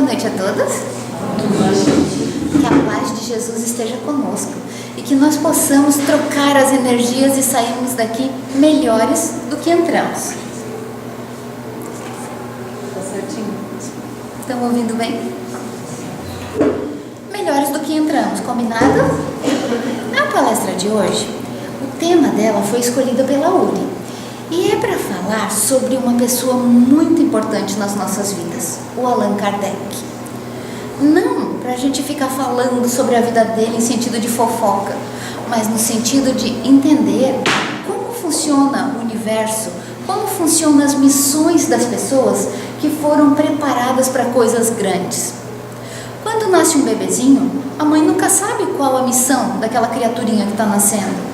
Boa noite a todos. Que a paz de Jesus esteja conosco e que nós possamos trocar as energias e sairmos daqui melhores do que entramos. Tá certinho? Estão ouvindo bem? Melhores do que entramos, combinado? Na palestra de hoje, o tema dela foi escolhido pela Uri e é para falar sobre uma pessoa muito importante nas nossas vidas, o Allan Kardec. Não para a gente ficar falando sobre a vida dele em sentido de fofoca, mas no sentido de entender como funciona o universo, como funcionam as missões das pessoas que foram preparadas para coisas grandes. Quando nasce um bebezinho, a mãe nunca sabe qual a missão daquela criaturinha que está nascendo.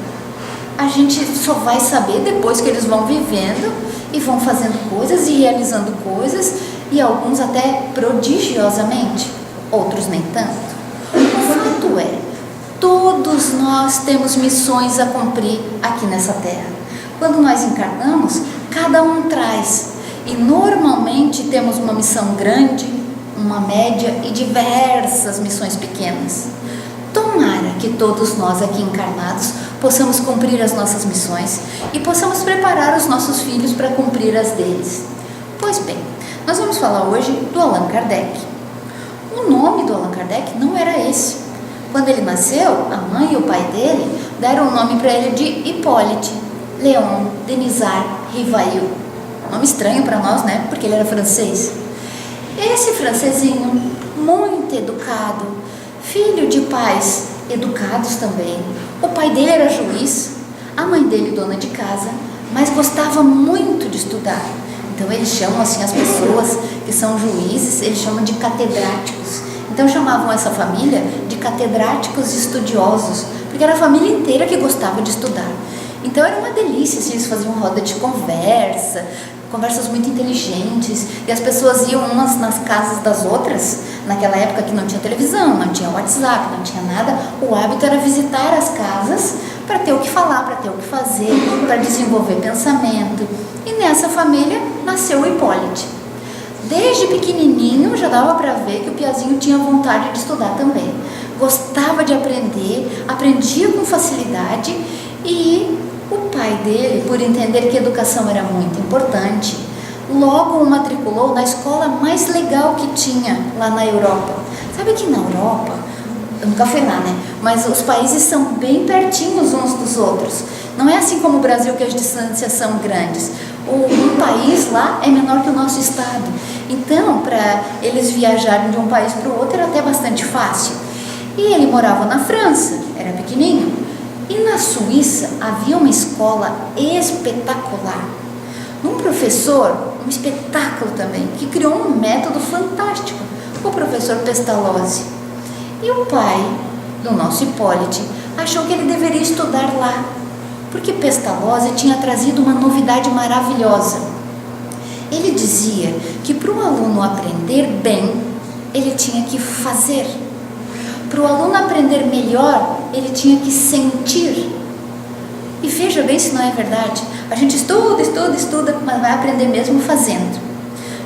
A gente só vai saber depois que eles vão vivendo e vão fazendo coisas e realizando coisas, e alguns até prodigiosamente, outros nem tanto. O fato é, todos nós temos missões a cumprir aqui nessa terra. Quando nós encarnamos, cada um traz, e normalmente temos uma missão grande, uma média e diversas missões pequenas. Tomara que todos nós aqui encarnados possamos cumprir as nossas missões e possamos preparar os nossos filhos para cumprir as deles. Pois bem, nós vamos falar hoje do Allan Kardec. O nome do Allan Kardec não era esse. Quando ele nasceu, a mãe e o pai dele deram o nome para ele de Hippolyte Léon Denisard Rivail. Nome estranho para nós, né? Porque ele era francês. Esse francesinho, muito educado, filho de pais educados também. O pai dele era juiz, a mãe dele dona de casa, mas gostava muito de estudar. Então eles chamam assim as pessoas que são juízes, eles chamam de catedráticos. Então chamavam essa família de catedráticos estudiosos, porque era a família inteira que gostava de estudar. Então era uma delícia, assim, eles faziam roda de conversa, conversas muito inteligentes, e as pessoas iam umas nas casas das outras. Naquela época que não tinha televisão, não tinha WhatsApp, não tinha nada, o hábito era visitar as casas para ter o que falar, para ter o que fazer, para desenvolver pensamento. E nessa família nasceu o Hippolyte. Desde pequenininho já dava para ver que o piazinho tinha vontade de estudar também. Gostava de aprender, aprendia com facilidade, e o pai dele, por entender que a educação era muito importante, logo o matriculou na escola mais legal que tinha lá na Europa. Sabe que na Europa, eu nunca fui lá, né? Mas os países são bem pertinhos uns dos outros. Não é assim como o Brasil, que as distâncias são grandes. Um país lá é menor que o nosso estado. Então, para eles viajarem de um país para o outro era até bastante fácil. E ele morava na França, era pequenininho. E na Suíça havia uma escola espetacular. Um professor, um espetáculo também, que criou um método fantástico, o professor Pestalozzi. E o pai do nosso Hippolyte achou que ele deveria estudar lá, porque Pestalozzi tinha trazido uma novidade maravilhosa. Ele dizia que para o aluno aprender bem, ele tinha que fazer. Para o aluno aprender melhor, ele tinha que sentir. E veja bem se não é verdade. A gente estuda, mas vai aprender mesmo fazendo.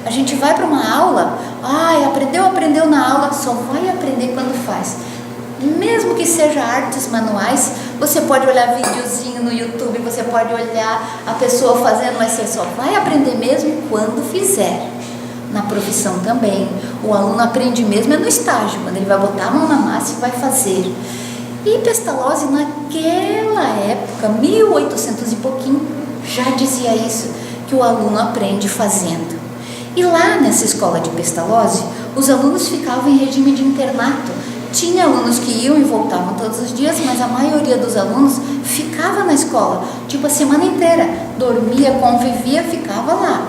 A gente vai para uma aula, aprendeu na aula, só vai aprender quando faz. Mesmo que seja artes manuais, você pode olhar videozinho no YouTube, você pode olhar a pessoa fazendo, mas você só vai aprender mesmo quando fizer. Na profissão também, o aluno aprende mesmo no estágio, quando ele vai botar a mão na massa e vai fazer. E Pestalozzi, naquela época, 1800 e pouquinho, já dizia isso, que o aluno aprende fazendo. E lá nessa escola de Pestalozzi, os alunos ficavam em regime de internato. Tinha alunos que iam e voltavam todos os dias, mas a maioria dos alunos ficava na escola, tipo a semana inteira, dormia, convivia, ficava lá.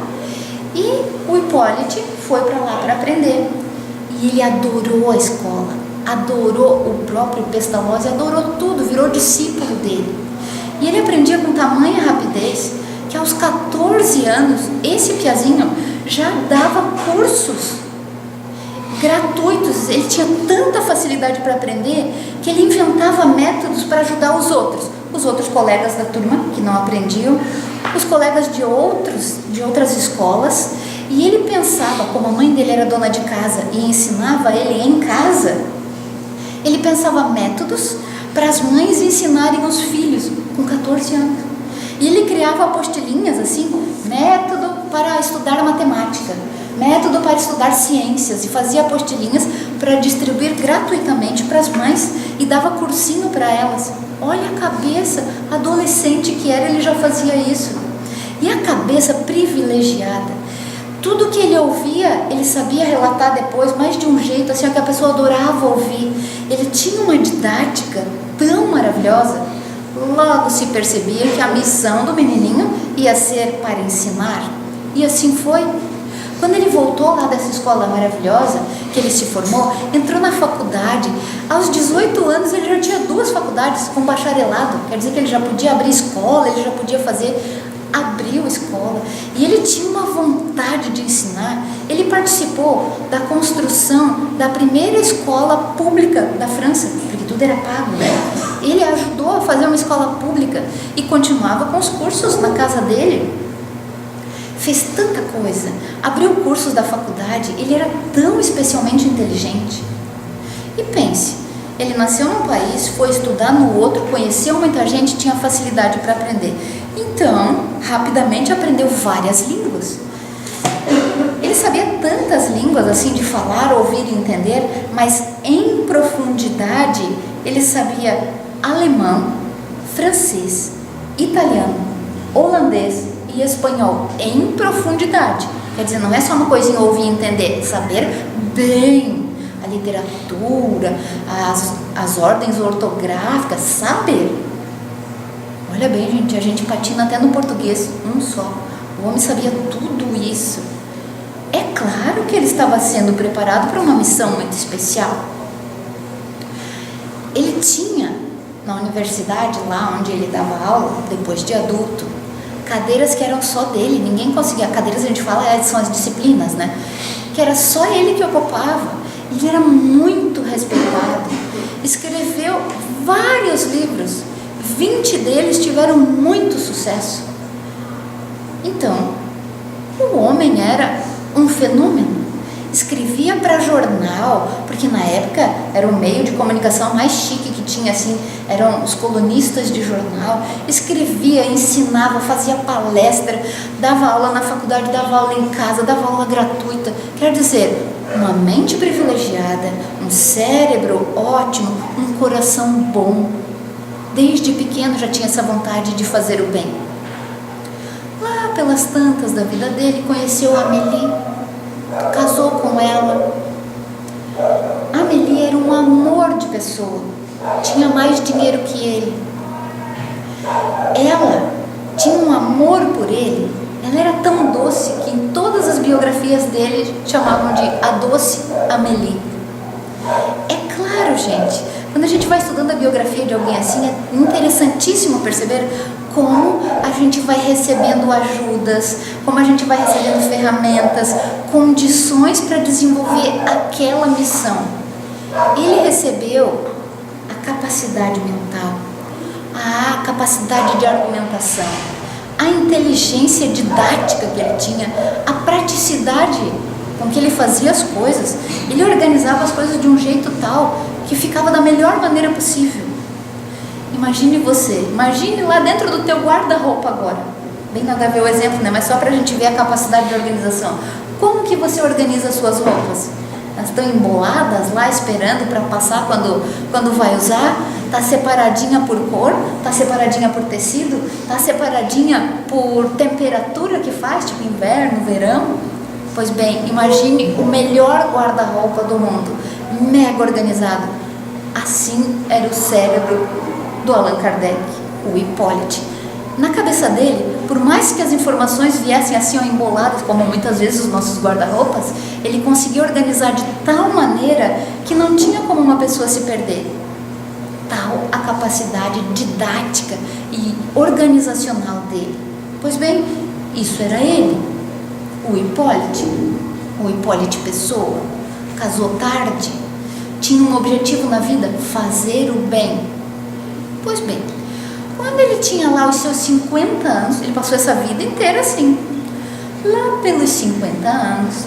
E o Hippolyte foi para lá para aprender. E ele adorou a escola, adorou o próprio Pestalozzi, adorou tudo, virou discípulo dele. E ele aprendia com tamanha rapidez que aos 14 anos, esse piazinho já dava cursos gratuitos. Ele tinha tanta facilidade para aprender que ele inventava métodos para ajudar os outros colegas da turma que não aprendiam, os colegas de outras escolas, E ele pensava, como a mãe dele era dona de casa e ensinava ele em casa, ele pensava métodos para as mães ensinarem os filhos com 14 anos. E ele criava apostilinhas assim, método para estudar matemática, método para estudar ciências, e fazia apostilinhas para distribuir gratuitamente para as mães e dava cursinho para elas. Olha a cabeça adolescente que era, ele já fazia isso. E a cabeça privilegiada. Tudo que ele ouvia, ele sabia relatar depois, mas de um jeito assim que a pessoa adorava ouvir. Ele tinha uma didática tão maravilhosa. Logo se percebia que a missão do menininho ia ser para ensinar. E assim foi. Quando ele voltou lá dessa escola maravilhosa, que ele se formou, entrou na faculdade. Aos 18 anos ele já tinha 2 faculdades com bacharelado. Quer dizer que ele já podia abrir escola, ele já podia abriu escola, e ele tinha uma vontade de ensinar. Ele participou da construção da primeira escola pública da França, porque tudo era pago, né? Ele ajudou a fazer uma escola pública e continuava com os cursos na casa dele. Fez tanta coisa, abriu cursos da faculdade. Ele era tão especialmente inteligente. E pense, ele nasceu num país, foi estudar no outro, conheceu muita gente, tinha facilidade para aprender. Então, rapidamente aprendeu várias línguas. Ele sabia tantas línguas assim de falar, ouvir e entender, mas em profundidade ele sabia alemão, francês, italiano, holandês e espanhol em profundidade. Quer dizer, não é só uma coisinha ouvir e entender, saber bem a literatura, as ordens ortográficas, saber. Olha bem, gente, a gente patina até no português, um só. O homem sabia tudo isso. É claro que ele estava sendo preparado para uma missão muito especial. Ele tinha, na universidade, lá onde ele dava aula, depois de adulto, cadeiras que eram só dele, ninguém conseguia. Cadeiras a gente fala, são as disciplinas, né? Que era só ele que ocupava. Ele era muito respeitado. Escreveu vários livros. 20 deles tiveram muito sucesso. Então, o homem era um fenômeno. Escrevia para jornal, porque na época era o meio de comunicação mais chique que tinha, assim, eram os colunistas de jornal. Escrevia, ensinava, fazia palestra, dava aula na faculdade, dava aula em casa, dava aula gratuita. Quer dizer, uma mente privilegiada, um cérebro ótimo, um coração bom. Desde pequeno já tinha essa vontade de fazer o bem. Lá pelas tantas da vida dele, conheceu a Amélie, casou com ela. A Amélie era um amor de pessoa, tinha mais dinheiro que ele. Ela tinha um amor por ele, ela era tão doce que em todas as biografias dele chamavam de a doce Amélie. É claro, gente, quando a gente vai estudando a biografia de alguém assim, é interessantíssimo perceber como a gente vai recebendo ajudas, como a gente vai recebendo ferramentas, condições para desenvolver aquela missão. Ele recebeu a capacidade mental, a capacidade de argumentação, a inteligência didática que ele tinha, a praticidade com que ele fazia as coisas. Ele organizava as coisas de um jeito tal que ficava da melhor maneira possível. Imagine você, imagine lá dentro do teu guarda-roupa agora. Bem nada a ver o exemplo, né? Mas só para a gente ver a capacidade de organização. Como que você organiza as suas roupas? Elas estão emboladas lá esperando para passar quando vai usar? Está separadinha por cor? Está separadinha por tecido? Está separadinha por temperatura que faz, tipo inverno, verão? Pois bem, imagine o melhor guarda-roupa do mundo, mega organizado. Assim era o cérebro do Allan Kardec, o Hippolyte. Na cabeça dele, por mais que as informações viessem assim emboladas, como muitas vezes os nossos guarda-roupas, ele conseguia organizar de tal maneira que não tinha como uma pessoa se perder. Tal a capacidade didática e organizacional dele. Pois bem, isso era ele, o Hippolyte Pessoa. Casou tarde, tinha um objetivo na vida, fazer o bem. Pois bem, quando ele tinha lá os seus 50 anos, ele passou essa vida inteira assim. lá pelos 50 anos,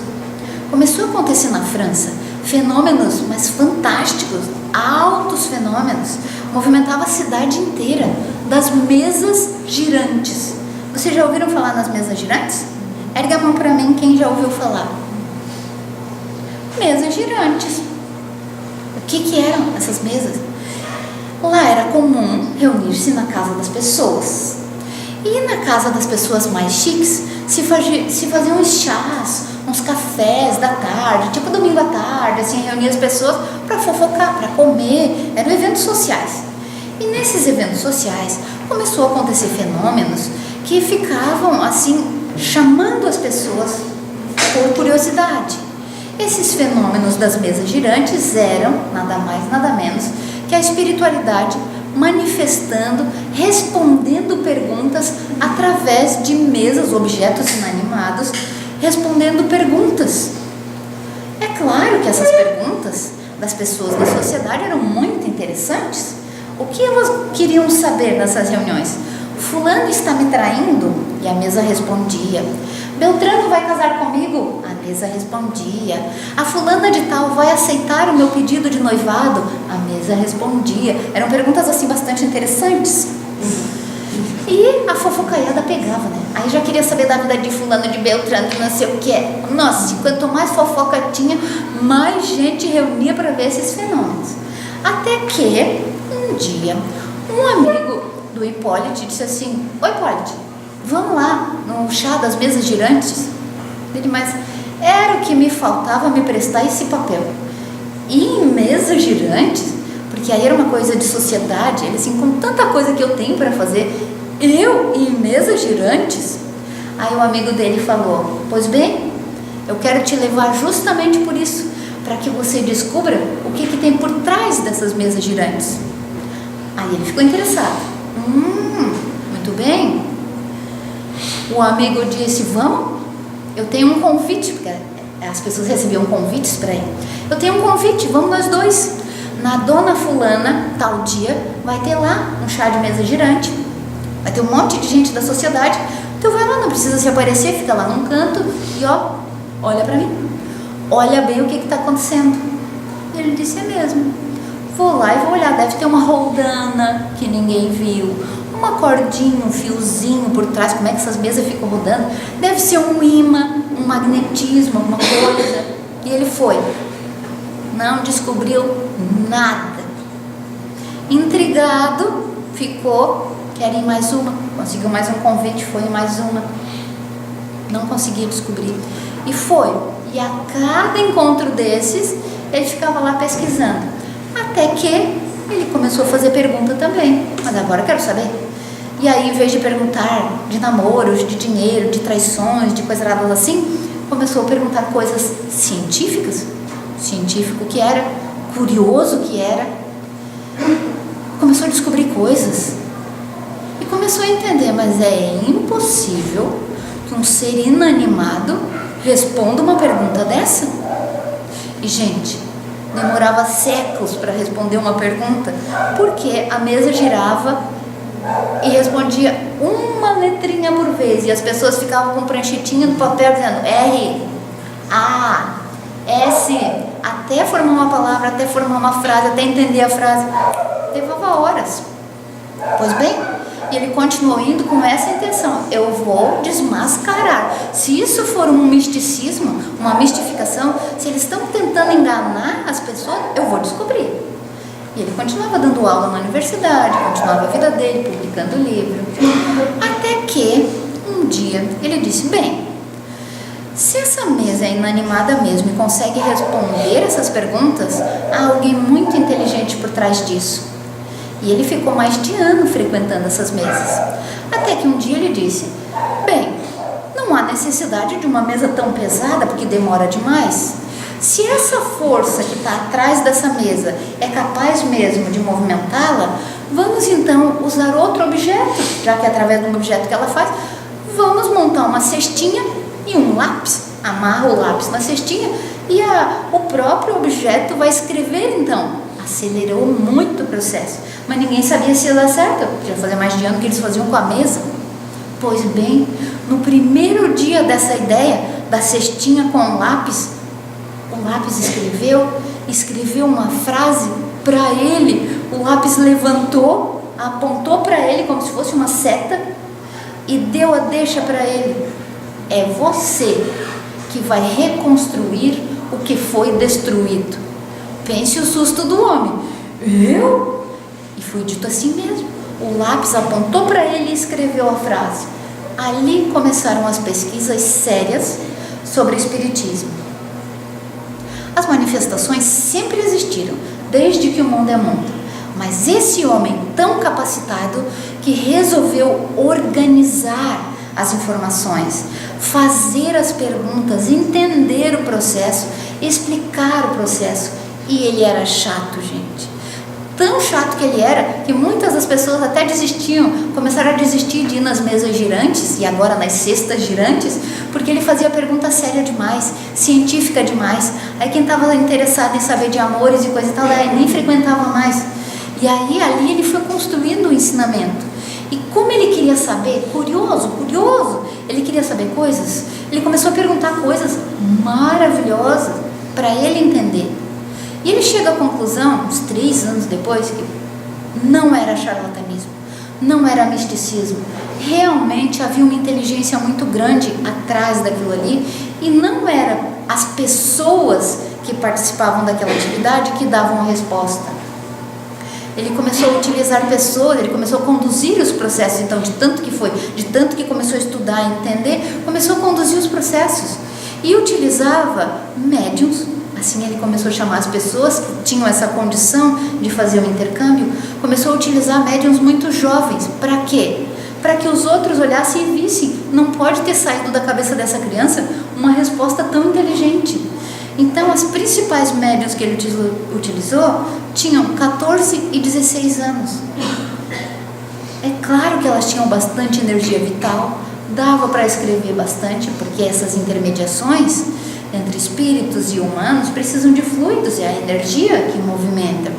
começou a acontecer na França fenômenos, mas fantásticos, altos fenômenos, movimentava a cidade inteira, das mesas girantes. Vocês já ouviram falar nas mesas girantes? Erga a mão para mim quem já ouviu falar. Mesas girantes. O que eram essas mesas? Lá era comum reunir-se na casa das pessoas. E na casa das pessoas mais chiques se faziam uns chás, uns cafés da tarde, tipo domingo à tarde, assim, reunir as pessoas para fofocar, para comer. Eram eventos sociais. E nesses eventos sociais começou a acontecer fenômenos que ficavam assim chamando as pessoas por curiosidade. Esses fenômenos das mesas girantes eram nada mais, nada menos que a espiritualidade manifestando, respondendo perguntas através de mesas, objetos inanimados, respondendo perguntas. É claro que essas perguntas das pessoas da sociedade eram muito interessantes. O que elas queriam saber nessas reuniões? Fulano está me traindo? E a mesa respondia. Beltrano vai casar comigo? A mesa respondia. A fulana de tal vai aceitar o meu pedido de noivado? A mesa respondia. Eram perguntas assim bastante interessantes. E a fofocaiada pegava, né? Aí já queria saber da vida de fulano, de Beltrano, que não sei o que é. Nossa, quanto mais fofoca tinha, mais gente reunia para ver esses fenômenos. Até que, um dia, um amigo do Hipólito disse assim: oi, Hipólito, vamos lá no chá das mesas girantes? Ele, mas era o que me faltava me prestar esse papel. E em mesas girantes, porque aí era uma coisa de sociedade, ele assim, com tanta coisa que eu tenho para fazer, eu em mesas girantes? Aí o amigo dele falou: pois bem, eu quero te levar justamente por isso, para que você descubra o que tem por trás dessas mesas girantes. Aí ele ficou interessado. Muito bem. O amigo disse: vamos, eu tenho um convite, porque as pessoas recebiam convites para ir. Eu tenho um convite, vamos nós dois. Na Dona Fulana, tal dia, vai ter lá um chá de mesa girante. Vai ter um monte de gente da sociedade. Então vai lá, não precisa se aparecer, fica lá num canto e olha para mim. Olha bem o que está acontecendo. E ele disse: é mesmo. Vou lá e vou olhar, deve ter uma roldana que ninguém viu, uma cordinha, um fiozinho por trás, como é que essas mesas ficam rodando? Deve ser um imã, um magnetismo, alguma coisa. E ele foi. Não descobriu nada. Intrigado, ficou, quer ir mais uma, conseguiu mais um convite, foi em mais uma. Não conseguia descobrir. E foi. E a cada encontro desses, ele ficava lá pesquisando. Até que ele começou a fazer pergunta também. Mas agora eu quero saber. E aí, em vez de perguntar de namoros, de dinheiro, de traições, de coisas raras assim, começou a perguntar coisas científicas. Científico que era, curioso que era. Começou a descobrir coisas. E começou a entender, mas é impossível que um ser inanimado responda uma pergunta dessa. E, gente, demorava séculos para responder uma pergunta, porque a mesa girava e respondia uma letrinha por vez, e as pessoas ficavam com pranchetinha no papel dizendo R, A, S, até formar uma palavra, até formar uma frase, até entender a frase. Levava horas. Pois bem, e ele continuou indo com essa intenção: eu vou desmascarar. Se isso for um misticismo, uma mistificação, se eles estão tentando enganar as pessoas, eu vou descobrir. E ele continuava dando aula na universidade, continuava a vida dele, publicando livro. Até que, um dia, ele disse: bem, se essa mesa é inanimada mesmo e consegue responder essas perguntas, há alguém muito inteligente por trás disso. E ele ficou mais de ano frequentando essas mesas. Até que um dia ele disse: bem, não há necessidade de uma mesa tão pesada, porque demora demais. Se essa força que está atrás dessa mesa é capaz mesmo de movimentá-la, vamos então usar outro objeto, já que é através de um objeto que ela faz. Vamos montar uma cestinha e um lápis. Amarra o lápis na cestinha e o próprio objeto vai escrever então. Acelerou muito o processo, mas ninguém sabia se ia dar certo. Já fazia mais de ano que eles faziam com a mesa. Pois bem, no primeiro dia dessa ideia da cestinha com o lápis escreveu uma frase para ele. O lápis levantou, apontou para ele como se fosse uma seta e deu a deixa para ele: é você que vai reconstruir o que foi destruído. Pense o susto do homem. Eu? E foi dito assim mesmo. O lápis apontou para ele e escreveu a frase. Ali começaram as pesquisas sérias sobre espiritismo. As manifestações sempre existiram, desde que o mundo é mundo. Mas esse homem tão capacitado que resolveu organizar as informações, fazer as perguntas, entender o processo, explicar o processo. E ele era chato, gente. Tão chato que ele era, que muitas das pessoas até desistiam, começaram a desistir de ir nas mesas girantes, e agora nas cestas girantes, porque ele fazia pergunta séria demais, científica demais. Aí quem estava interessado em saber de amores e coisa e tal, nem frequentava mais. E aí ali ele foi construindo o ensinamento. E como ele queria saber, curioso, ele queria saber coisas, ele começou a perguntar coisas maravilhosas para ele entender. E ele chega à conclusão, uns 3 anos depois, que não era charlatanismo, não era misticismo. Realmente havia uma inteligência muito grande atrás daquilo ali, e não eram as pessoas que participavam daquela atividade que davam a resposta. Ele começou a utilizar pessoas, ele começou a conduzir os processos. Então, de tanto que começou a estudar e entender, começou a conduzir os processos. E utilizava médiuns. Assim ele começou a chamar as pessoas que tinham essa condição de fazer o intercâmbio, começou a utilizar médiuns muito jovens. Para quê? Para que os outros olhassem e vissem, não pode ter saído da cabeça dessa criança uma resposta tão inteligente. Então as principais médiuns que ele utilizou tinham 14 e 16 anos. É claro que elas tinham bastante energia vital, dava para escrever bastante, porque essas intermediações entre espíritos e humanos precisam de fluidos, é a energia que movimenta.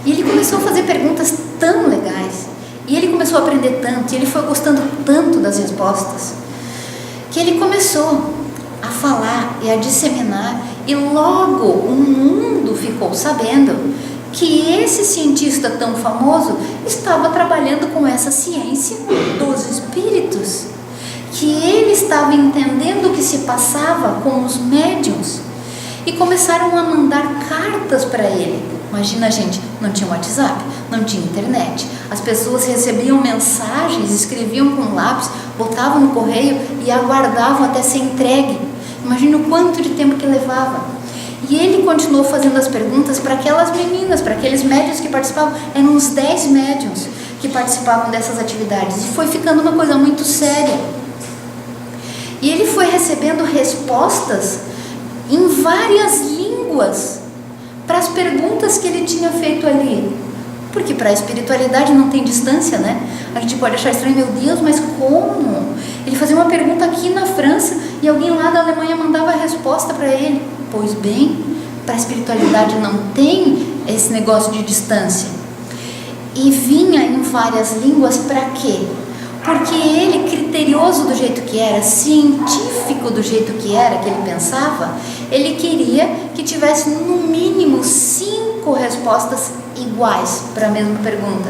E ele começou a fazer perguntas tão legais, e ele começou a aprender tanto, e ele foi gostando tanto das respostas, que ele começou a falar e a disseminar, e logo o mundo ficou sabendo que esse cientista tão famoso estava trabalhando com essa ciência dos espíritos, que ele estava entendendo o que se passava com os médiuns, e começaram a mandar cartas para ele. Imagina, gente, não tinha WhatsApp, não tinha internet, as pessoas recebiam mensagens, escreviam com lápis, botavam no correio e aguardavam até ser entregue. Imagina o quanto de tempo que levava. E ele continuou fazendo as perguntas para aquelas meninas, para aqueles médiuns que participavam. Eram uns 10 médiuns que participavam dessas atividades, e foi ficando uma coisa muito séria. E ele foi recebendo respostas em várias línguas para as perguntas que ele tinha feito ali. Porque para a espiritualidade não tem distância, né? A gente pode achar estranho, meu Deus, mas como? Ele fazia uma pergunta aqui na França e alguém lá da Alemanha mandava a resposta para ele. Pois bem, para a espiritualidade não tem esse negócio de distância. E vinha em várias línguas para quê? Porque ele, criterioso do jeito que era, científico do jeito que era, que ele pensava, ele queria que tivesse no mínimo 5 respostas iguais para a mesma pergunta.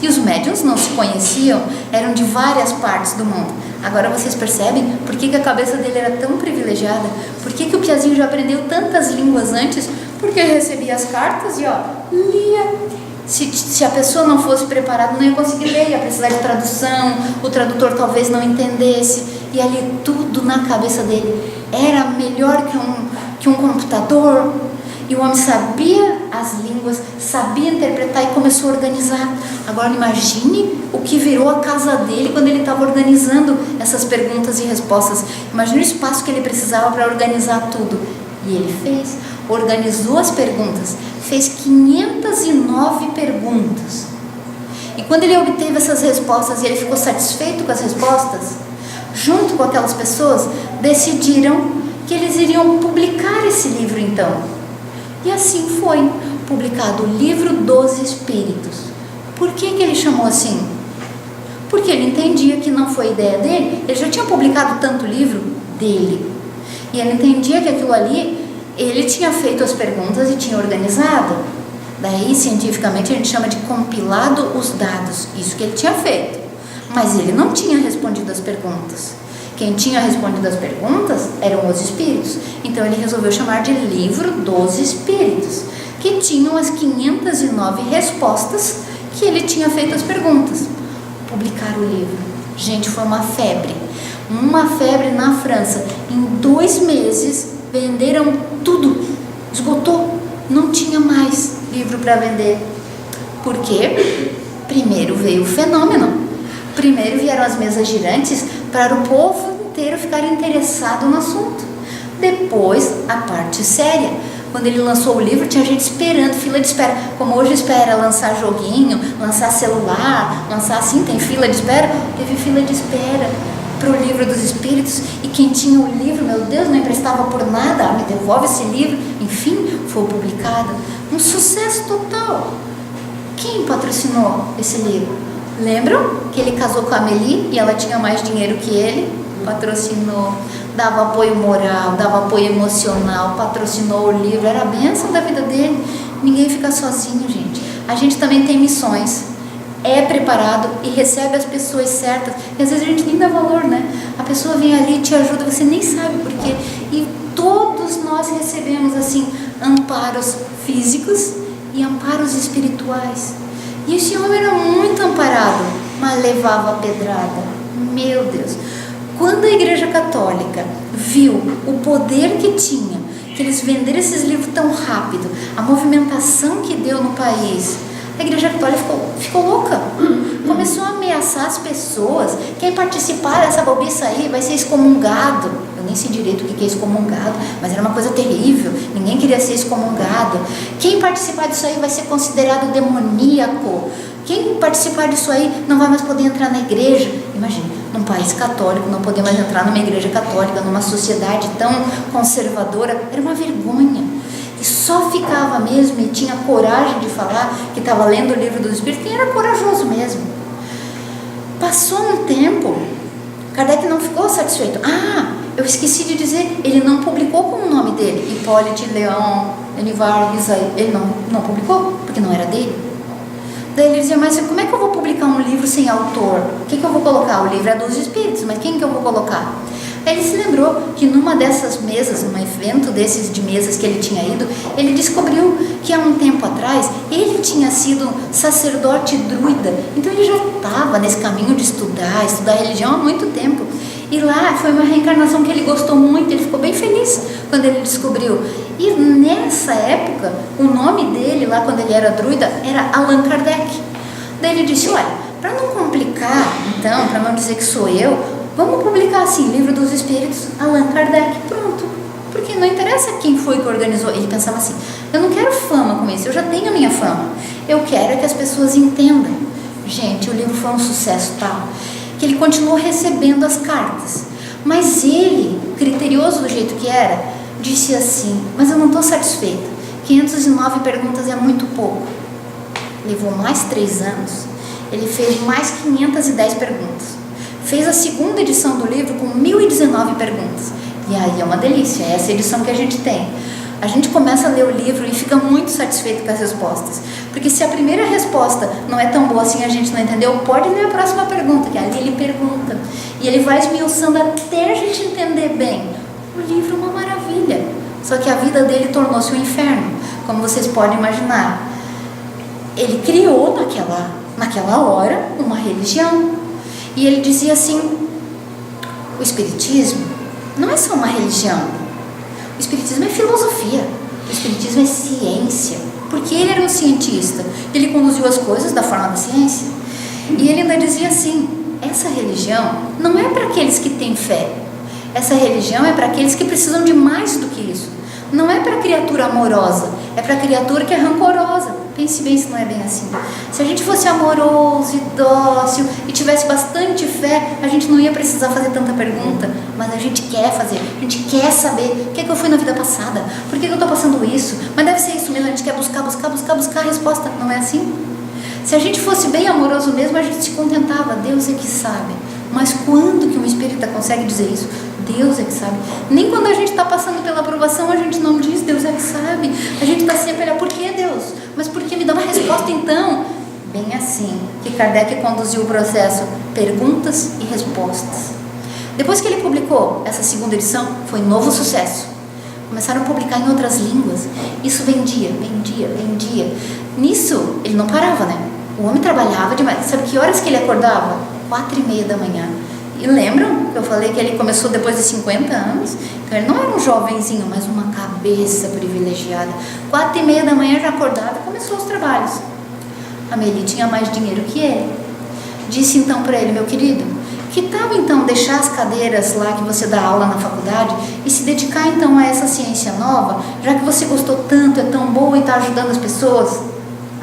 E os médiuns não se conheciam, eram de várias partes do mundo. Agora vocês percebem por que a cabeça dele era tão privilegiada? Por que o Piazinho já aprendeu tantas línguas antes? Porque ele recebia as cartas e lia. Se a pessoa não fosse preparada, não ia conseguir ler, ia precisar de tradução, o tradutor talvez não entendesse, e ali tudo na cabeça dele era melhor que um computador. E o homem sabia as línguas, sabia interpretar e começou a organizar. Agora imagine o que virou a casa dele quando ele estava organizando essas perguntas e respostas. Imagine o espaço que ele precisava para organizar tudo. E ele fez, organizou as perguntas, fez 509 perguntas. E quando ele obteve essas respostas e ele ficou satisfeito com as respostas, junto com aquelas pessoas, decidiram que eles iriam publicar esse livro então. E assim foi publicado o Livro dos Espíritos. Por que ele chamou assim? porque ele entendia que não foi ideia dele, ele já tinha publicado tanto livro dele, e ele entendia que aquilo ali, ele tinha feito as perguntas e tinha organizado. Daí, cientificamente, a gente chama de compilado os dados, isso que ele tinha feito, mas ele não tinha respondido as perguntas. Quem tinha respondido as perguntas eram os espíritos, então ele resolveu chamar de livro dos espíritos, que tinham as 509 respostas que ele tinha feito as perguntas. Publicar o livro, gente, foi uma febre na França. Em 2 meses venderam tudo, esgotou, não tinha mais livro para vender. Por quê? Primeiro veio o fenômeno, primeiro vieram as mesas girantes para o povo inteiro ficar interessado no assunto. Depois a parte séria. Quando ele lançou o livro, tinha gente esperando, fila de espera, como hoje espera lançar joguinho, lançar celular, lançar assim, tem fila de espera. Teve fila de espera para o livro dos espíritos, e quem tinha o livro, meu Deus, não emprestava por nada, me devolve esse livro. Enfim, foi publicado, um sucesso total. Quem patrocinou esse livro? Lembram que ele casou com a Amélie e ela tinha mais dinheiro que ele? Patrocinou, dava apoio moral, dava apoio emocional, patrocinou o livro, era a bênção da vida dele. Ninguém fica sozinho, gente. A gente também tem missões, é preparado e recebe as pessoas certas, e às vezes a gente nem dá valor, né? A pessoa vem ali e te ajuda, você nem sabe por quê. E todos nós recebemos assim amparos físicos e amparos espirituais. E esse homem era muito amparado, mas levava a pedrada. Meu Deus! Quando a Igreja Católica viu o poder que tinha, que eles venderam esses livros tão rápido, a movimentação que deu no país, a Igreja Católica ficou louca. Começou a ameaçar as pessoas. Quem participar dessa bobiça aí vai ser excomungado. Eu nem sei direito o que é excomungado, mas era uma coisa terrível. Ninguém queria ser excomungado. Quem participar disso aí vai ser considerado demoníaco. Quem participar disso aí não vai mais poder entrar na igreja. Imagina, num país católico, não poder mais entrar numa igreja católica, numa sociedade tão conservadora. Era uma vergonha. E só ficava mesmo e tinha coragem de falar que estava lendo o livro dos Espíritos quem era corajoso mesmo. Passou um tempo, Kardec não ficou satisfeito. Eu esqueci de dizer, ele não publicou com o nome dele, Hipólite, Leão, Enivar, Isaí. Ele não publicou, porque não era dele. Daí ele dizia, mas como é que eu vou publicar um livro sem autor? O que eu vou colocar? O livro é dos Espíritos, mas quem que eu vou colocar? Aí ele se lembrou que numa dessas mesas, num evento desses de mesas que ele tinha ido, ele descobriu que há um tempo atrás ele tinha sido sacerdote druida. Então ele já estava nesse caminho de estudar religião há muito tempo. E lá foi uma reencarnação que ele gostou muito, ele ficou bem feliz quando ele descobriu. E nessa época, o nome dele lá quando ele era druida era Allan Kardec. Daí ele disse, olha, para não complicar, então, para não dizer que sou eu, vamos publicar assim, Livro dos Espíritos, Allan Kardec, pronto. Porque não interessa quem foi que organizou. Ele pensava assim, eu não quero fama com isso, eu já tenho a minha fama. Eu quero é que as pessoas entendam. Gente, o livro foi um sucesso tal, que ele continuou recebendo as cartas. Mas ele, criterioso do jeito que era, disse assim, mas eu não estou satisfeita. 509 perguntas é muito pouco. Levou mais 3 anos. Ele fez mais 510 perguntas. Fez a segunda edição do livro com 1019 perguntas. E aí é uma delícia, é essa edição que a gente tem. A gente começa a ler o livro e fica muito satisfeito com as respostas. Porque se a primeira resposta não é tão boa assim, a gente não entendeu, pode ler a próxima pergunta, que ali ele pergunta. E ele vai esmiuçando até a gente entender bem. O livro é uma maravilha. Só que a vida dele tornou-se um inferno, como vocês podem imaginar. Ele criou naquela hora uma religião. E ele dizia assim, o Espiritismo não é só uma religião. O Espiritismo é filosofia, o Espiritismo é ciência, porque ele era um cientista, ele conduziu as coisas da forma da ciência. E ele ainda dizia assim, essa religião não é para aqueles que têm fé, essa religião é para aqueles que precisam de mais do que isso. Não é para criatura amorosa, é para criatura que é rancorosa. Pense bem se não é bem assim. Se a gente fosse amoroso e dócil e tivesse bastante fé, a gente não ia precisar fazer tanta pergunta. Mas a gente quer fazer, a gente quer saber o que é que eu fui na vida passada, por que eu estou passando isso, mas deve ser isso mesmo, a gente quer buscar a resposta, não é assim? Se a gente fosse bem amoroso mesmo, a gente se contentava, Deus é que sabe. Mas quando que um espírita consegue dizer isso? Deus é que sabe. Nem quando a gente está passando pela aprovação, a gente não diz Deus é que sabe. A gente está sempre olhando, por que Deus? Mas por que me dá uma resposta então? Bem assim que Kardec conduziu o processo, perguntas e respostas. Depois que ele publicou essa segunda edição, foi novo sucesso. Começaram a publicar em outras línguas. Isso vendia. Nisso, ele não parava, né? O homem trabalhava demais. Sabe que horas que ele acordava? 4h30 da manhã. E lembram que eu falei que ele começou depois de 50 anos? Então ele não era um jovenzinho, mas uma cabeça privilegiada. 4h30 da manhã já acordava e começou os trabalhos. A Meli tinha mais dinheiro que ele. Disse então para ele, meu querido, que tal então deixar as cadeiras lá que você dá aula na faculdade e se dedicar então a essa ciência nova, já que você gostou tanto, é tão boa e está ajudando as pessoas?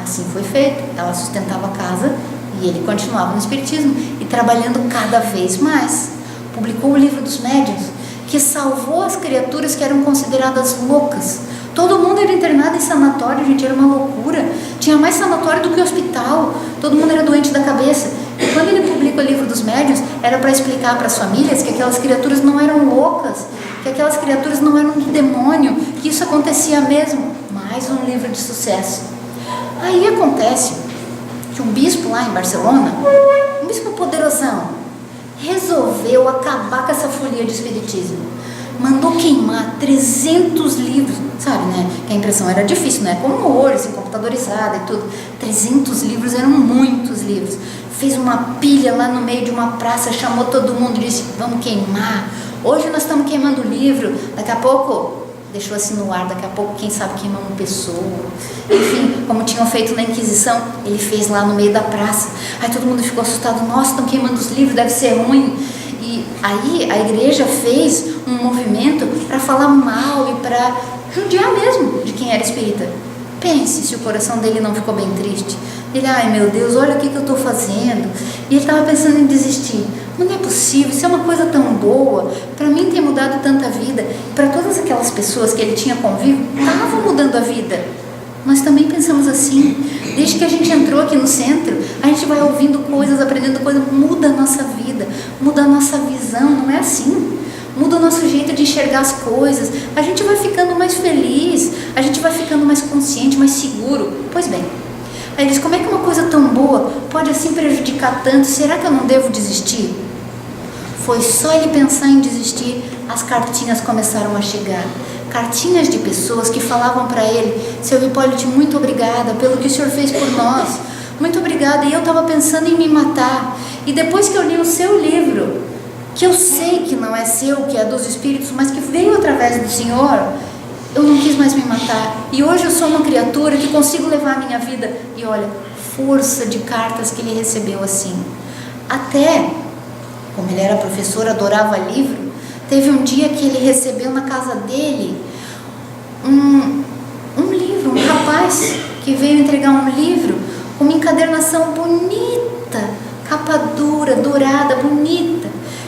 Assim foi feito. Ela sustentava a casa e ele continuava no espiritismo e trabalhando cada vez mais. Publicou o livro dos médiuns, que salvou as criaturas que eram consideradas loucas. Todo mundo era internado em sanatório, gente, era uma loucura. Tinha mais sanatório do que hospital. Todo mundo era doente da cabeça. E quando ele publica o livro dos médiuns, era para explicar para as famílias que aquelas criaturas não eram loucas, que aquelas criaturas não eram do demônio, que isso acontecia mesmo. Mais um livro de sucesso. Aí acontece que um bispo lá em Barcelona, um bispo poderosão, resolveu acabar com essa folia de espiritismo. Mandou queimar 300 livros, sabe, né? Que a impressão era difícil, né? Como hoje, assim, computadorizada e tudo. 300 livros, eram muitos livros. Fez uma pilha lá no meio de uma praça, chamou todo mundo e disse, vamos queimar. Hoje nós estamos queimando o livro, daqui a pouco, deixou assim no ar, daqui a pouco, quem sabe, queima uma pessoa. Enfim, como tinham feito na Inquisição, ele fez lá no meio da praça. Aí todo mundo ficou assustado, nossa, estão queimando os livros, deve ser ruim. E aí a igreja fez um movimento para falar mal e para judiar mesmo de quem era espírita. Pense se o coração dele não ficou bem triste. Ele, ai meu Deus, olha o que eu estou fazendo. E ele estava pensando em desistir. Não é possível, isso é uma coisa tão boa. Para mim tem mudado tanta vida. Para todas aquelas pessoas que ele tinha convívio, estava mudando a vida. Nós também pensamos assim. Desde que a gente entrou aqui no centro, a gente vai ouvindo coisas, aprendendo coisas, muda a nossa vida, muda a nossa visão, não é assim? Muda o nosso jeito de enxergar as coisas, a gente vai ficando mais feliz, a gente vai ficando mais consciente, mais seguro. Pois bem, aí ele diz, como é que uma coisa tão boa pode assim prejudicar tanto? Será que eu não devo desistir? Foi só ele pensar em desistir, as cartinhas começaram a chegar. Cartinhas de pessoas que falavam para ele, seu Hipólito, muito obrigada pelo que o senhor fez por nós, muito obrigada, e eu estava pensando em me matar, e depois que eu li o seu livro, que eu sei que não é seu, que é dos espíritos, mas que veio através do senhor, eu não quis mais me matar, e hoje eu sou uma criatura que consigo levar a minha vida, e olha, força de cartas que ele recebeu assim, até, como ele era professor, adorava livro, teve um dia que ele recebeu na casa dele um livro, um rapaz que veio entregar um livro com uma encadernação bonita, capa dura, dourada, bonita.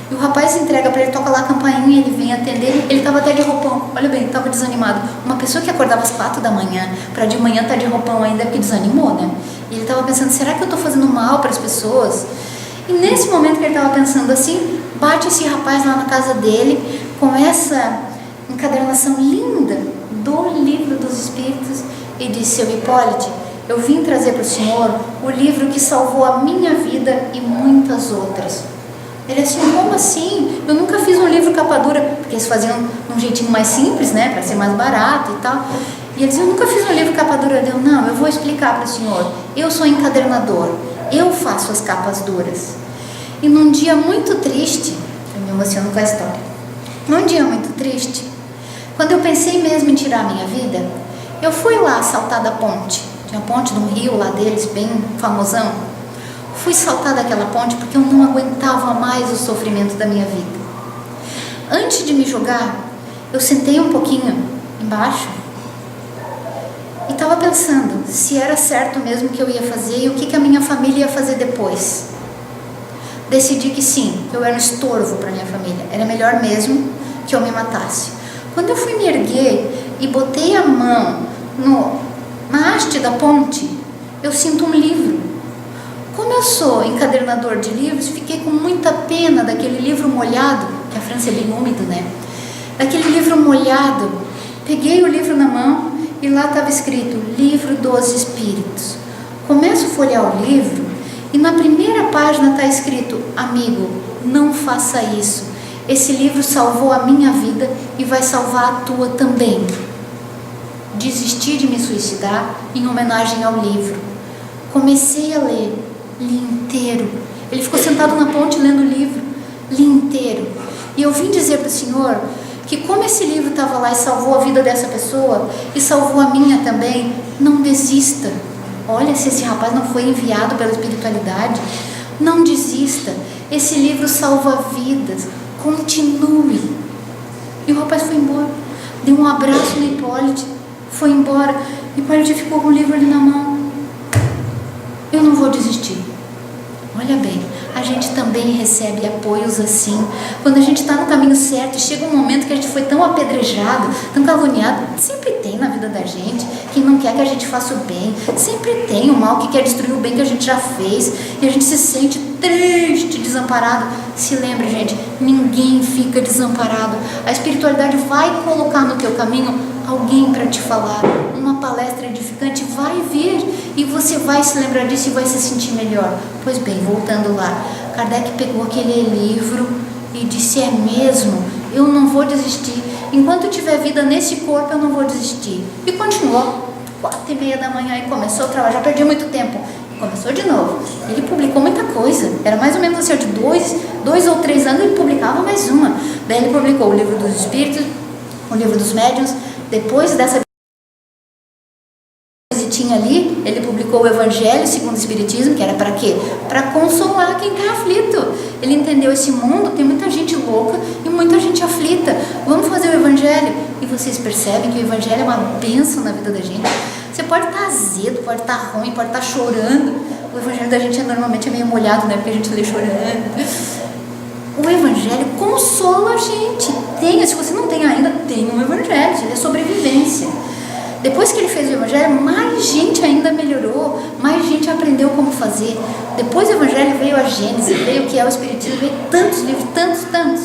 E o rapaz entrega para ele, toca lá a campainha, ele vem atender, ele estava até de roupão, olha bem, estava desanimado. Uma pessoa que acordava às 4 da manhã, para de manhã estar de roupão ainda, porque desanimou, né? E ele estava pensando, será que eu estou fazendo mal para as pessoas? E nesse momento que ele estava pensando assim, bate esse rapaz lá na casa dele, com essa encadernação linda do livro dos espíritos, e disse, seu Hipólito, eu vim trazer para o senhor o livro que salvou a minha vida e muitas outras. Ele assim, como assim? Eu nunca fiz um livro capa dura, porque eles faziam um jeitinho mais simples, né, para ser mais barato e tal. E ele disse, eu nunca fiz um livro capa dura. Eu, não, eu vou explicar para o senhor, eu sou encadernador, eu faço as capas duras. E num dia muito triste, eu me emociono com a história, num dia muito triste, quando eu pensei mesmo em tirar a minha vida, eu fui lá saltar da ponte, tinha a ponte de um rio lá deles, bem famosão, fui saltar daquela ponte porque eu não aguentava mais o sofrimento da minha vida. Antes de me jogar, eu sentei um pouquinho embaixo e estava pensando se era certo mesmo que eu ia fazer e o que a minha família ia fazer depois. Decidi que sim, que eu era um estorvo para minha família, era melhor mesmo que eu me matasse. Quando eu fui me erguer e botei a mão na haste da ponte, eu sinto um livro. Como eu sou encadernador de livros, fiquei com muita pena daquele livro molhado, que a França é bem úmido, né? Daquele livro molhado. Peguei o livro na mão e lá estava escrito Livro dos Espíritos. Começo a folhear o livro e na primeira página está escrito: amigo, não faça isso. Esse livro salvou a minha vida e vai salvar a tua também. Desisti de me suicidar em homenagem ao livro. Comecei a ler, li inteiro. Ele ficou sentado na ponte lendo o livro, li inteiro. E eu vim dizer para o Senhor que como esse livro estava lá e salvou a vida dessa pessoa e salvou a minha também, não desista. Olha, se esse rapaz não foi enviado pela espiritualidade, não desista. Esse livro salva vidas. Continue. E o rapaz foi embora. Deu um abraço no Hipólito, foi embora. Hipólito ficou com o livro ali na mão. Eu não vou desistir. Olha bem, a gente também recebe apoios assim. Quando a gente está no caminho certo e chega um momento que a gente foi tão apedrejado, tão caluniado, sempre tem na vida da gente quem não quer que a gente faça o bem, sempre tem o mal que quer destruir o bem que a gente já fez, e a gente se sente triste, desamparado. Se lembre, gente, ninguém fica desamparado. A espiritualidade vai colocar no teu caminho alguém para te falar, uma palestra edificante vai vir e você vai se lembrar disso e vai se sentir melhor. Pois bem, voltando lá, Kardec pegou aquele livro e disse: é mesmo, eu não vou desistir, enquanto tiver vida nesse corpo eu não vou desistir. E continuou, 4h30 da manhã, e começou a trabalhar. Já perdi muito tempo, começou de novo. Ele publicou muita coisa, era mais ou menos assim, de 2 ou 3 anos ele publicava mais uma. Daí ele publicou o Livro dos Espíritos, o Livro dos Médiuns. Depois dessa visitinha ali, ele publicou o Evangelho segundo o Espiritismo, que era para quê? Para consolar quem está aflito. Ele entendeu: esse mundo tem muita gente louca e muita gente aflita, vamos fazer o Evangelho. E vocês percebem que o Evangelho é uma bênção na vida da gente. Você pode estar azedo, pode estar ruim, pode estar chorando. O Evangelho da gente normalmente é meio molhado, né? Porque a gente lê chorando. O Evangelho consola a gente. Se você não tem ainda, tem um Evangelho. Ele é sobrevivência. Depois que ele fez o Evangelho, mais gente ainda melhorou, mais gente aprendeu como fazer. Depois do Evangelho veio a Gênese, veio o que é o Espiritismo, veio tantos livros, tantos.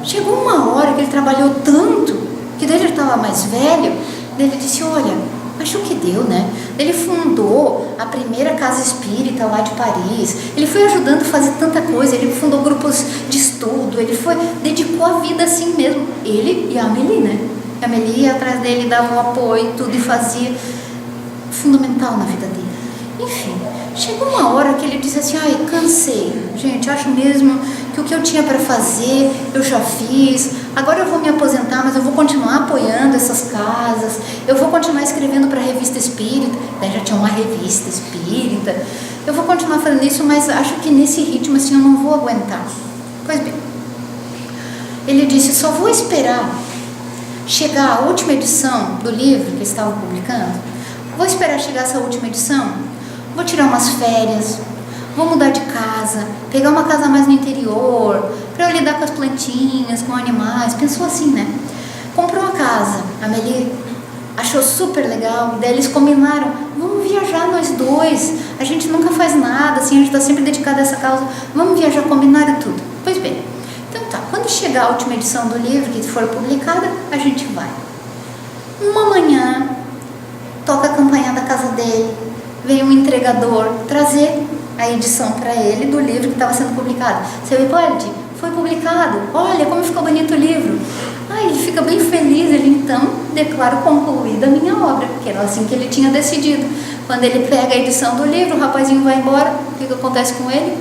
Chegou uma hora que ele trabalhou tanto, que desde ele estava mais velho, ele disse: olha, acho que deu, né? Ele fundou a primeira casa espírita lá de Paris, ele foi ajudando a fazer tanta coisa, ele fundou grupos de estudo, ele dedicou a vida assim mesmo, ele e a Amélie, né? A Amélie ia atrás dele, dava um apoio, tudo, e fazia, fundamental na vida dele. Enfim, chegou uma hora que ele disse assim: ai, cansei, gente, acho mesmo que o que eu tinha para fazer, eu já fiz, agora eu vou me aposentar, mas eu vou continuar apoiando essas casas, eu vou continuar escrevendo para a revista espírita, daí já tinha uma revista espírita, eu vou continuar fazendo isso, mas acho que nesse ritmo assim eu não vou aguentar. Pois bem, ele disse: só vou esperar chegar a última edição do livro que eles estavam publicando, vou esperar chegar essa última edição, vou tirar umas férias, vou mudar de casa, pegar uma casa mais no interior, para eu lidar com as plantinhas, com animais. Pensou assim, né? Comprou uma casa, a Amélie achou super legal, e daí eles combinaram: vamos viajar nós dois, a gente nunca faz nada, assim, a gente está sempre dedicado a essa causa, vamos viajar, combinaram tudo. Pois bem, então tá, quando chegar a última edição do livro, que for publicada, a gente vai. Uma manhã, toca a campainha da casa dele, veio um entregador trazer a edição para ele do livro que estava sendo publicado. Seu Hipólito, foi publicado, olha como ficou bonito o livro. Ele fica bem feliz, ele então declara concluída a minha obra, que era assim que ele tinha decidido. Quando ele pega a edição do livro, o rapazinho vai embora, o que acontece com ele?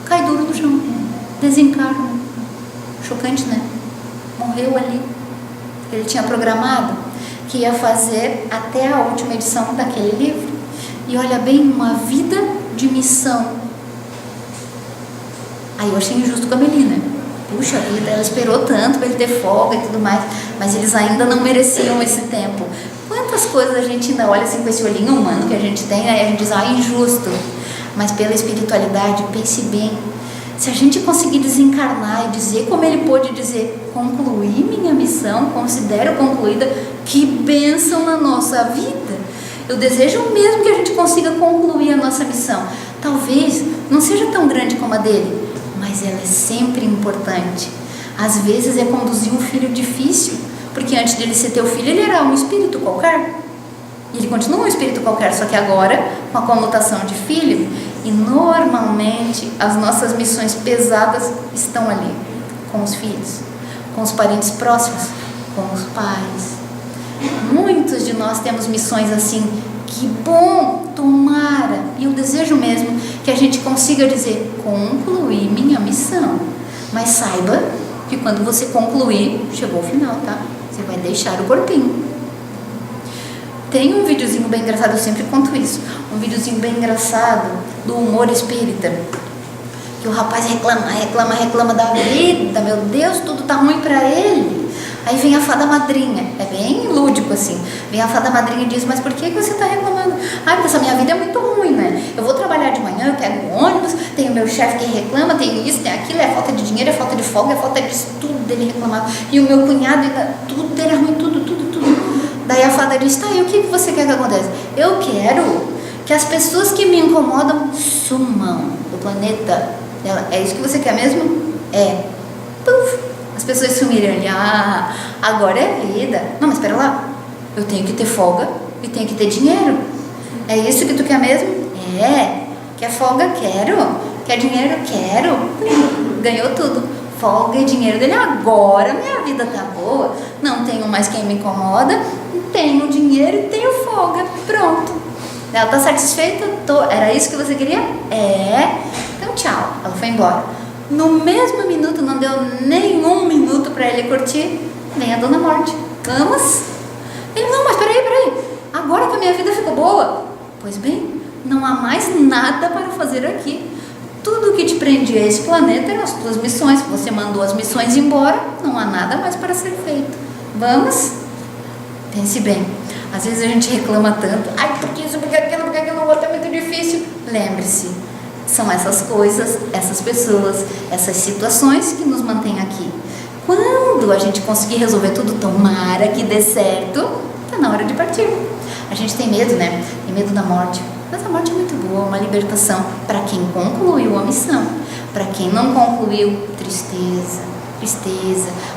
Cai duro no chão, desencarna. Chocante, né? Morreu ali. Ele tinha programado que ia fazer até a última edição daquele livro. E olha bem, uma vida de missão. Aí eu achei injusto com a Amélie, né? Puxa vida, ela esperou tanto para ele ter folga e tudo mais, mas eles ainda não mereciam esse tempo. Quantas coisas a gente ainda olha assim com esse olhinho humano que a gente tem, aí a gente diz: injusto. Mas pela espiritualidade, pense bem, se a gente conseguir desencarnar e dizer como ele pôde dizer: concluí minha missão, considero concluída, que bênção na nossa vida. Eu desejo mesmo que a gente consiga concluir a nossa missão. Talvez não seja tão grande como a dele, mas ela é sempre importante. Às vezes é conduzir um filho difícil, porque antes dele ser teu filho, ele era um espírito qualquer. E ele continua um espírito qualquer, só que agora com a conotação de filho. E normalmente as nossas missões pesadas estão ali, com os filhos, com os parentes próximos, com os pais. Muitos de nós temos missões assim. Que bom, tomara, e eu desejo mesmo que a gente consiga dizer: concluí minha missão. Mas saiba que quando você concluir, chegou o final, tá? Você vai deixar o corpinho. Tem um videozinho bem engraçado, eu sempre conto isso, um videozinho bem engraçado do humor espírita, que o rapaz reclama da vida, meu Deus, tudo tá ruim pra ele. Aí vem a fada madrinha, é bem lúdico assim, vem a fada madrinha e diz: mas por que você está reclamando? Porque essa minha vida é muito ruim, né? Eu vou trabalhar de manhã, eu pego o ônibus, tem o meu chefe que reclama, tem isso, tem aquilo, é falta de dinheiro, é falta de folga, é falta disso, tudo ele reclamava. E o meu cunhado, tudo era ruim, tudo. Daí a fada diz: tá, e o que você quer que aconteça? Eu quero que as pessoas que me incomodam sumam do planeta. Ela: é isso que você quer mesmo? É. Puf! As pessoas sumiram ali. Agora é vida. Não, mas espera lá, eu tenho que ter folga e tenho que ter dinheiro. É isso que tu quer mesmo? É. Quer folga? Quero. Quer dinheiro? Quero. Ganhou tudo, folga e dinheiro dele. Agora minha vida tá boa, não tenho mais quem me incomoda, tenho dinheiro e tenho folga. Pronto. Ela tá satisfeita? Era isso que você queria? É. Então tchau. Ela foi embora. No mesmo minuto, não deu nenhum minuto para ele curtir, vem a Dona Morte. Vamos? Ele: não, mas peraí, agora que a minha vida ficou boa. Pois bem, não há mais nada para fazer aqui. Tudo que te prendia a esse planeta eram as tuas missões. Você mandou as missões embora, não há nada mais para ser feito. Vamos? Pense bem, às vezes a gente reclama tanto: ai, porque isso, porque aquilo, o outro é muito difícil. Lembre-se, são essas coisas, essas pessoas, essas situações que nos mantêm aqui. Quando a gente conseguir resolver tudo, tomara que dê certo, está na hora de partir. A gente tem medo, né? Tem medo da morte. Mas a morte é muito boa, uma libertação para quem concluiu a missão. Para quem não concluiu, tristeza.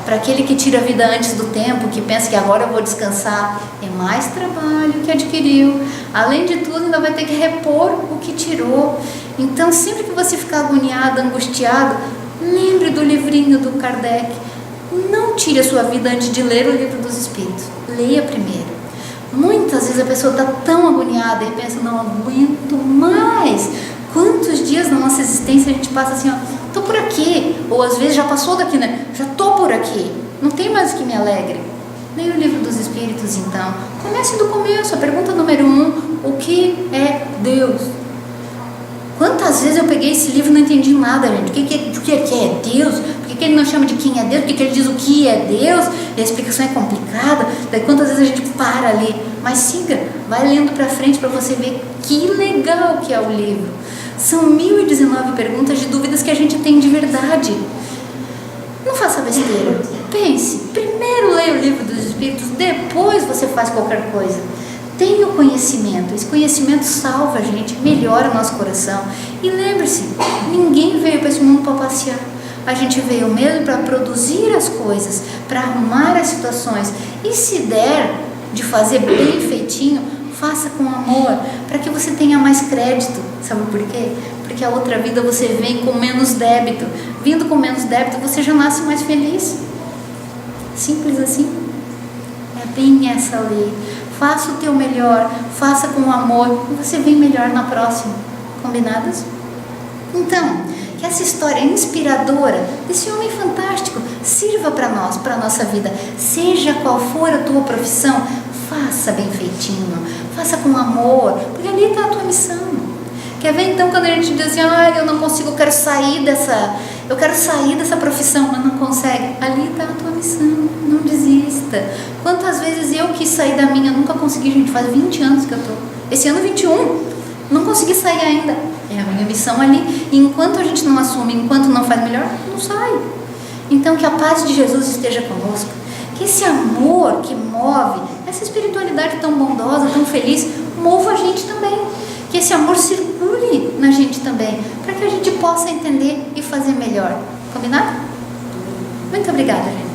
Para aquele que tira a vida antes do tempo, que pensa que agora eu vou descansar, é mais trabalho que adquiriu. Além de tudo, ainda vai ter que repor o que tirou. Então, sempre que você ficar agoniado, angustiado, lembre do livrinho do Kardec. Não tire a sua vida antes de ler o Livro dos Espíritos. Leia primeiro. Muitas vezes a pessoa está tão agoniada e pensa: não aguento mais. Quantos dias na nossa existência a gente passa assim, tô por aqui, ou às vezes já passou daqui, né? Já tô por aqui, não tem mais o que me alegre. Leia o Livro dos Espíritos, então. Comece do começo, a pergunta número 1, o que é Deus? Quantas vezes eu peguei esse livro e não entendi nada, gente? O que é Deus? Por que ele não chama de quem é Deus? Por que ele diz o que é Deus? E a explicação é complicada. Daí quantas vezes a gente para ali? Mas siga, vai lendo para frente para você ver que legal que é o livro. São 1019 perguntas de dúvidas que a gente tem de verdade. Não faça besteira. Pense, primeiro leia o Livro dos Espíritos, depois você faz qualquer coisa. Tenha o conhecimento, esse conhecimento salva a gente, melhora o nosso coração. E lembre-se, ninguém veio para esse mundo para passear. A gente veio mesmo para produzir as coisas, para arrumar as situações. E se der de fazer bem feitinho, faça com amor, para que você tenha mais crédito. Sabe por quê? Porque a outra vida você vem com menos débito. Vindo com menos débito, você já nasce mais feliz. Simples assim. É bem essa lei. Faça o teu melhor, faça com amor, e você vem melhor na próxima. Combinados? Então, que essa história inspiradora desse homem fantástico sirva para nós, para a nossa vida. Seja qual for a tua profissão, faça bem feitinho, faça com amor, porque ali está a tua missão. Quer ver então quando a gente diz assim: eu não consigo, eu quero sair dessa profissão, mas não consegue? Ali está a tua missão, não desista. Quantas vezes eu quis sair da minha, nunca consegui, gente, faz 20 anos que eu estou, esse ano 21, não consegui sair ainda. É a minha missão ali, e enquanto a gente não assume, enquanto não faz melhor, não sai. Então que a paz de Jesus esteja conosco, Que esse amor que move, essa espiritualidade tão bondosa, tão feliz, mova a gente também. Que esse amor circule na gente também, para que a gente possa entender e fazer melhor. Combinado? Muito obrigada, gente.